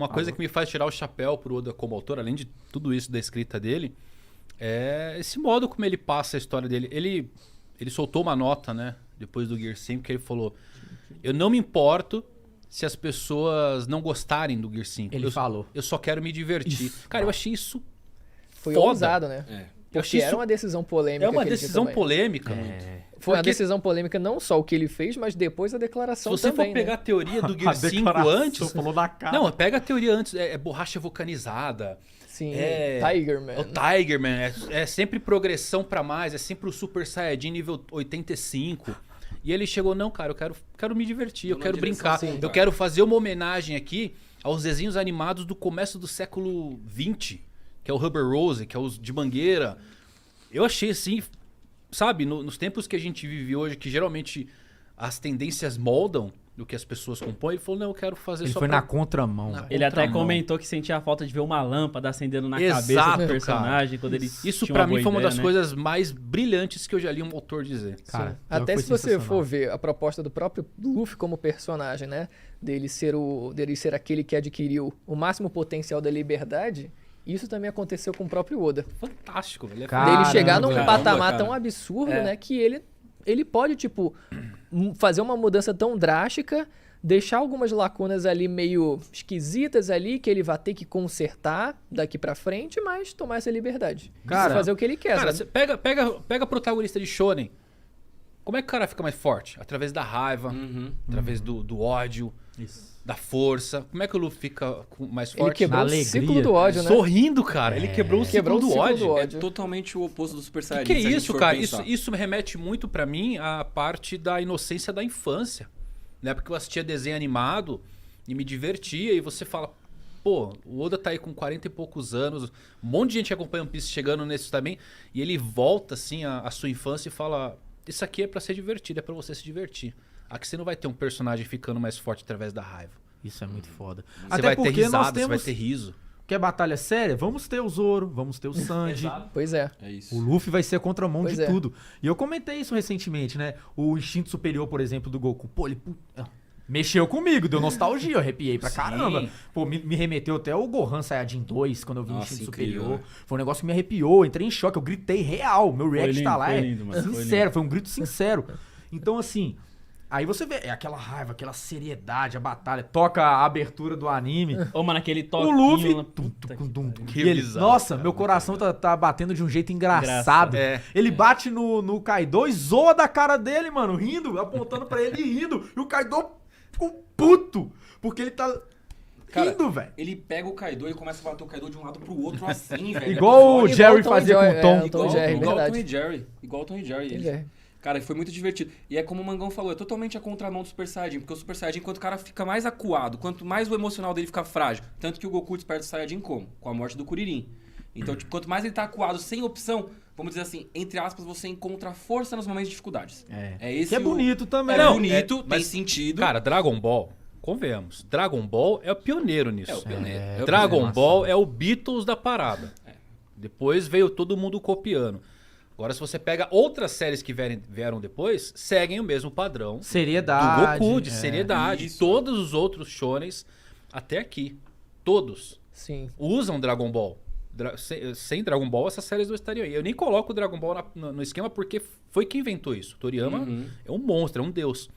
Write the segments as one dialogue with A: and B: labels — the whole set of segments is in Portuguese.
A: uma coisa que me faz tirar o chapéu pro Oda como autor, além de tudo isso da escrita dele, é esse modo como ele passa a história dele. Ele soltou uma nota, né, depois do Gear 5, que ele falou: eu não me importo se as pessoas não gostarem do Gear 5.
B: Ele falou.
A: Eu só quero me divertir. Cara, eu achei isso
C: Foi
A: foda.
C: ousado, né?
A: Eu achei
C: Porque era
A: isso...
C: uma decisão polêmica.
A: É uma
C: que ele tinha
A: decisão
C: também.
A: polêmica.
C: Foi uma
A: Porque
C: decisão polêmica não só o que ele fez, mas depois a
A: se
C: declaração
A: você
C: também,
A: for pegar
C: né?
A: a teoria do Gear 5
B: declaração
A: antes...
B: falou na cara.
A: Não, pega a teoria antes. É borracha vulcanizada.
C: Sim,
A: É
C: Tiger
A: o
C: Man.
A: Tiger Man. É sempre progressão pra mais. É sempre o Super Saiyajin nível 85. E ele chegou, não, cara, eu quero me divertir, eu
D: Na
A: quero
D: direção
A: brincar.
D: sim,
A: Eu
D: cara.
A: quero fazer uma homenagem aqui aos desenhos animados do começo do século XX, que é o Rubber Rose, que é os de Mangueira. Eu achei assim, sabe, nos tempos que a gente vive hoje, que geralmente as tendências moldam do que as pessoas compõem, ele falou, não, eu quero fazer
B: Ele
A: só
B: foi
A: pra...
B: na contramão,
A: Na-
B: velho.
E: Ele até
A: contramão.
E: comentou que sentia a falta de ver uma lâmpada acendendo na
A: Exato,
E: cabeça do
A: cara.
E: personagem quando ele
A: Isso
E: tinha
A: pra
E: uma
A: mim
E: boa
A: foi uma
E: ideia,
A: das
E: né?
A: coisas mais brilhantes que eu já li um autor dizer.
B: Cara,
C: Sim.
B: pior
C: Até
B: que
C: se
B: foi
C: você
B: sensacional.
C: for ver a proposta do próprio Luffy como personagem, né? Dele ser aquele que adquiriu o máximo potencial da liberdade, isso também aconteceu com o próprio Oda.
A: Fantástico, velho.
B: Cara,
C: Dele chegar num
D: caramba,
C: patamar
D: cara.
C: tão absurdo,
A: É.
C: né? Que ele pode, tipo, fazer uma mudança tão drástica, deixar algumas lacunas ali meio esquisitas ali, que ele vai ter que consertar daqui pra frente, mas tomar essa liberdade.
B: Cara,
C: de fazer o que ele quer,
A: Cara,
C: sabe?
A: você pega protagonista de shonen. Como é que o cara fica mais forte? Através da raiva,
D: Uhum.
A: através do ódio, da força. Como é que o Luffy fica mais
C: Ele
A: forte?
C: quebrou o
B: alegria.
C: ciclo do ódio, né?
A: Sorrindo, cara. Ele quebrou o
C: Quebrou
A: ciclo
C: o
A: do
C: ciclo
A: ódio.
C: do
D: É totalmente o oposto do Super
A: O
D: Saiyajin.
A: que é
D: se a gente
A: isso,
D: for
A: cara?
D: pensar.
A: Isso me remete muito pra mim à parte da inocência da infância. Né? Porque eu assistia desenho animado e me divertia. E você fala, pô, o Oda tá aí com 40 e poucos anos. Um monte de gente que acompanha One Piece chegando nesses também. E ele volta, assim, à sua infância e fala, isso aqui é pra ser divertido, é pra você se divertir. Aqui você não vai ter um personagem ficando mais forte através da raiva.
B: Isso é muito foda.
A: Você
B: Até
A: vai ter
B: porque
A: risada,
B: nós
A: você
B: temos...
A: vai ter riso.
B: Quer batalha séria? Vamos ter o Zoro, vamos ter o Sanji.
C: Pois é.
D: É isso.
B: O Luffy vai ser a contramão
C: Pois
B: de
C: é.
B: tudo. E eu comentei isso recentemente, né? O instinto superior, por exemplo, do Goku. Pô, ele... Mexeu comigo, deu nostalgia, eu arrepiei pra
A: Sim.
B: caramba. Pô, me remeteu até o Gohan Saiyajin 2, quando eu vi o
D: Nossa,
B: instinto
D: incrível,
B: superior.
D: né?
B: Foi um negócio que me arrepiou, entrei em choque, eu gritei real. Meu react
E: lindo,
B: tá lá,
E: foi
B: é
E: lindo, mano, foi
B: sincero,
E: lindo.
B: foi um grito sincero. Então, assim, aí você vê, é aquela raiva, aquela seriedade, a batalha, toca a abertura do anime.
E: Ô, mano, aquele
B: O
E: toquinho
B: Luffy.
E: lá, puta que pariu.
A: Que
B: E ele,
A: bizarro,
B: nossa,
A: cara,
B: meu coração tá batendo de um jeito engraçado.
E: Engraçado.
A: É.
B: Ele bate no Kaido e zoa da cara dele, mano, rindo, apontando pra ele e rindo. E o Kaido ficou puto, porque ele tá
D: Cara,
B: rindo, velho.
D: Ele pega o Kaido e começa a bater o Kaido de um lado pro outro assim, velho.
B: Igual o
D: É
B: Jerry
C: Tom
B: fazia
C: Joy,
B: com o Tom.
C: Tom
D: igual,
C: Jerry,
D: igual o
C: verdade.
D: Tom e Jerry. Igual o Tom e Jerry.
C: Pois é.
D: Cara, foi muito divertido. E é como o Mangão falou, é totalmente a contramão do Super Saiyajin. Porque o Super Saiyajin, quanto o cara fica mais acuado, quanto mais o emocional dele fica frágil. Tanto que o Goku desperta o Saiyajin como? Com a morte do Kuririn. Então, tipo, quanto mais ele tá acuado, sem opção, vamos dizer assim, entre aspas, você encontra força nos momentos de dificuldades. É esse
B: Que é bonito também.
D: É
A: Não,
D: bonito, tem
A: mas,
D: sentido.
A: Cara, Dragon Ball, convenhamos, Dragon Ball é o pioneiro nisso.
D: é o pioneiro. É o
A: Dragon
D: pioneiro.
A: Ball é o Beatles da parada. Depois veio todo mundo copiando. Agora, se você pega outras séries que vieram depois, seguem o mesmo padrão
B: Seriedade.
A: do Goku, de
B: é.
A: seriedade.
D: Isso.
A: Todos os outros shonens, até aqui, todos,
C: Sim.
A: usam Dragon Ball. Sem Dragon Ball, essas séries não estariam aí. Eu nem coloco o Dragon Ball no esquema porque foi quem inventou isso. Toriyama
D: Uhum.
A: é um monstro, é um deus.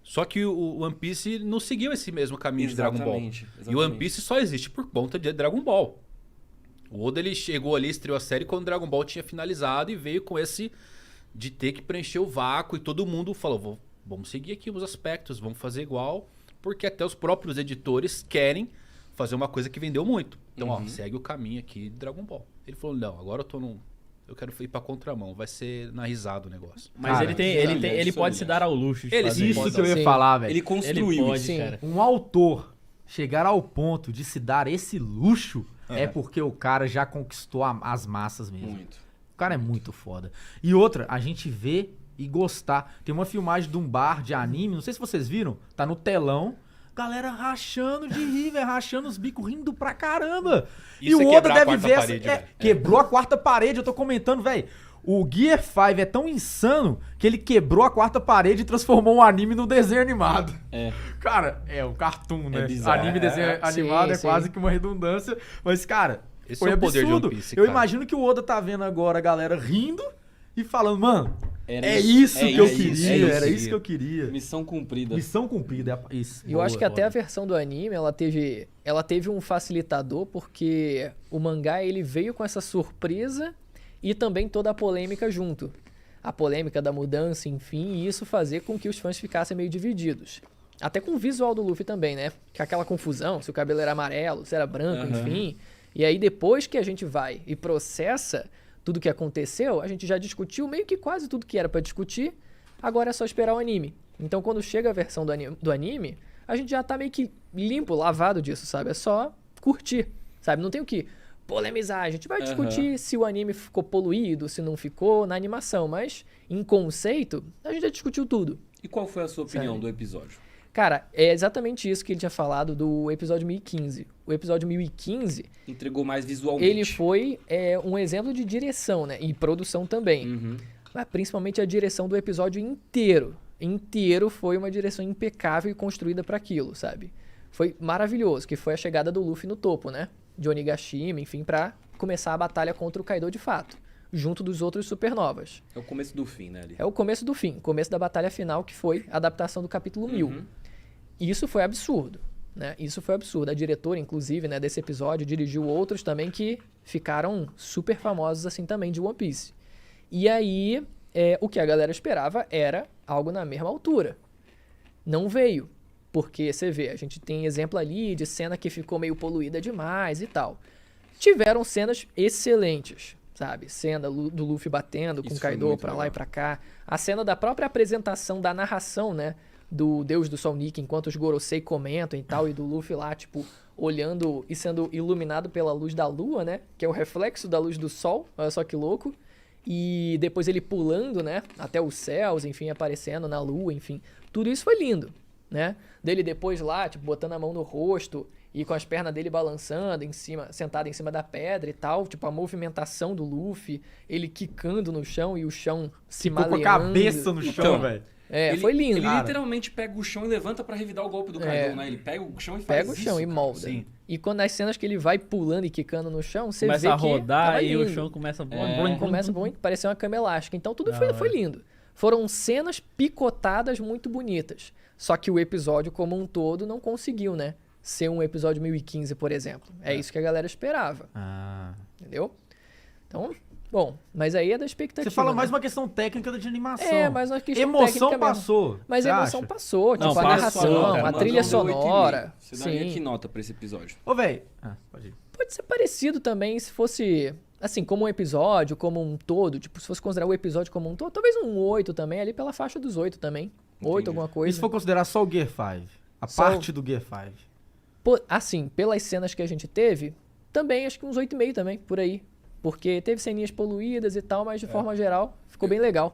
A: Só que o One Piece não seguiu esse mesmo caminho de Dragon Ball.
D: Exatamente,
A: E o One
D: exatamente.
A: Piece só existe por conta de Dragon Ball. O Oda ele chegou ali, estreou a série quando Dragon Ball tinha finalizado e veio com esse de ter que preencher o vácuo e todo mundo falou, vamos seguir aqui os aspectos, vamos fazer igual, porque até os próprios editores querem fazer uma coisa que vendeu muito. Então, ó, segue o caminho aqui de Dragon Ball. Ele falou, não, agora eu quero ir pra contramão, vai ser na risada o negócio.
E: Mas
B: Cara,
E: ele pode se dar ao luxo de
A: Ele-
E: fazer
B: Isso que eu ia
C: Sim.
B: falar, velho.
D: Ele
E: Ele
D: construiu
E: pode,
D: isso.
C: Sim.
E: cara.
B: Um autor chegar ao ponto de se dar esse luxo é porque o cara já conquistou as massas mesmo.
D: Muito.
B: O cara é muito foda. E outra, a gente vê e gostar. Tem uma filmagem de um bar de anime, não sei se vocês viram, tá no telão, galera rachando de rir, velho, rachando os bicos, rindo pra caramba.
A: Isso
B: e
A: é
B: o Oda
A: quebrar a
B: deve
A: quarta
B: ver
A: parede, velho.
B: quebrou a quarta parede, eu tô comentando, velho. O Gear 5 é tão insano que ele quebrou a quarta parede e transformou um anime no desenho animado.
D: É.
B: Cara, o cartoon, né?
D: bizarro.
B: Anime e desenho animado é
C: sim.
B: quase que uma redundância. Mas, cara,
A: Esse
B: foi
A: é o poder de
B: absurdo.
A: One Piece,
B: Eu
A: cara.
B: imagino que o Oda tá vendo agora a galera rindo e falando, mano,
D: Era
B: é
D: isso,
B: isso
D: é
B: que eu
D: isso,
B: queria,
D: é isso.
B: era isso que eu queria.
D: Missão cumprida.
B: Missão cumprida. Isso.
C: E eu acho que até a
B: Oda.
C: versão do anime, ela teve um facilitador, porque o mangá, ele veio com essa surpresa e também toda a polêmica junto. A polêmica da mudança, enfim, e isso fazer com que os fãs ficassem meio divididos. Até com o visual do Luffy também, né? Que é aquela confusão, se o cabelo era amarelo, se era branco,
D: Aham.
C: enfim. E aí depois que a gente vai e processa tudo que aconteceu, a gente já discutiu meio que quase tudo que era pra discutir, agora é só esperar o anime. Então quando chega a versão do anime, a gente já tá meio que limpo, lavado disso, sabe? É só curtir, sabe? Não tem o que polemizar. A gente vai
D: Aham.
C: discutir se o anime ficou poluído, se não ficou na animação, mas em conceito, a gente já discutiu tudo.
D: E qual foi a sua opinião
C: Sério?
D: do episódio?
C: Cara, é exatamente isso que ele tinha falado do episódio 1015. O episódio 1015,
D: Entregou mais visualmente.
C: ele foi um exemplo de direção, né? E produção também.
D: Uhum.
C: Mas principalmente a direção do episódio inteiro. Inteiro foi uma direção impecável e construída para aquilo, sabe? Foi maravilhoso, que foi a chegada do Luffy no topo, né? De Onigashima, enfim, pra começar a batalha contra o Kaido de fato. Junto dos outros supernovas.
D: É o começo do fim, né, ali?
C: É o começo do fim, começo da batalha final, que foi a adaptação do capítulo 1000.
D: Uhum.
C: E isso foi absurdo, né? Isso foi absurdo. A diretora, inclusive, né, desse episódio, dirigiu outros também que ficaram super famosos assim também de One Piece. E aí, o que a galera esperava era algo na mesma altura. Não veio, porque você vê, a gente tem exemplo ali de cena que ficou meio poluída demais e tal. Tiveram cenas excelentes, sabe? Cena do Luffy batendo com
D: Isso
C: o
D: foi
C: Kaido
D: muito
C: pra lá
D: legal.
C: e pra cá. A cena da própria apresentação da narração, né? Do Deus do Sol Nikki, enquanto os Gorosei comentam e tal, e do Luffy lá, tipo, olhando e sendo iluminado pela luz da lua, né? Que é o reflexo da luz do sol, olha só que louco. E depois ele pulando, né? Até os céus, enfim, aparecendo na lua, enfim. Tudo isso foi lindo, né? Dele depois lá, tipo, botando a mão no rosto e com as pernas dele balançando em cima, sentado em cima da pedra e tal. Tipo, a movimentação do Luffy, ele quicando no chão e o chão se
B: Ficou com a
C: maleando.
B: cabeça no chão,
D: Então,
B: velho.
C: Foi lindo.
D: Ele
B: cara.
D: literalmente pega o chão e levanta pra revidar o golpe do Kaido, né? Ele pega o chão e faz
C: Pega o chão
D: isso,
C: e
D: cara.
C: molda.
B: Sim.
C: E quando as cenas que ele vai pulando e quicando no chão, você
E: Começa
C: vê
E: a
C: que
E: rodar
C: tava
E: e o
C: lindo.
E: chão começa a...
C: Começa bom, parecia uma cama elástica. Então tudo
B: Da
C: foi
B: hora.
C: lindo. Foram cenas picotadas muito bonitas. Só que o episódio como um todo não conseguiu, né? Ser um episódio 1015, por exemplo. É isso que a galera esperava,
B: Ah.
C: entendeu? Então, bom, mas aí é da expectativa.
B: Você fala
C: né?
B: mais uma questão técnica de animação.
C: É, mais uma questão
B: Emoção
C: técnica mesmo.
B: passou.
C: Mas
B: você
C: a emoção
B: acha?
C: passou, tipo,
E: Não,
C: a
E: passou,
C: narração,
E: cara,
C: a
E: mas
C: trilha
D: Mas não deu 8,5.
C: sonora.
D: Você daria
C: Sim.
D: que nota pra esse episódio?
B: Ô, velho. Ah, pode ir.
C: Pode ser parecido também se fosse, assim, como um episódio, como um todo. Tipo, se fosse considerar o episódio como um todo, talvez um 8 também, ali pela faixa dos 8 também. 8,
D: Entendi.
C: alguma
B: E
C: coisa.
B: se for considerar só o Gear 5? A
C: Só
B: parte do Gear 5.
C: Pô, assim, pelas cenas que a gente teve, também acho que uns 8,5 também, por aí. Porque teve ceninhas poluídas e tal, mas de forma geral, ficou bem legal.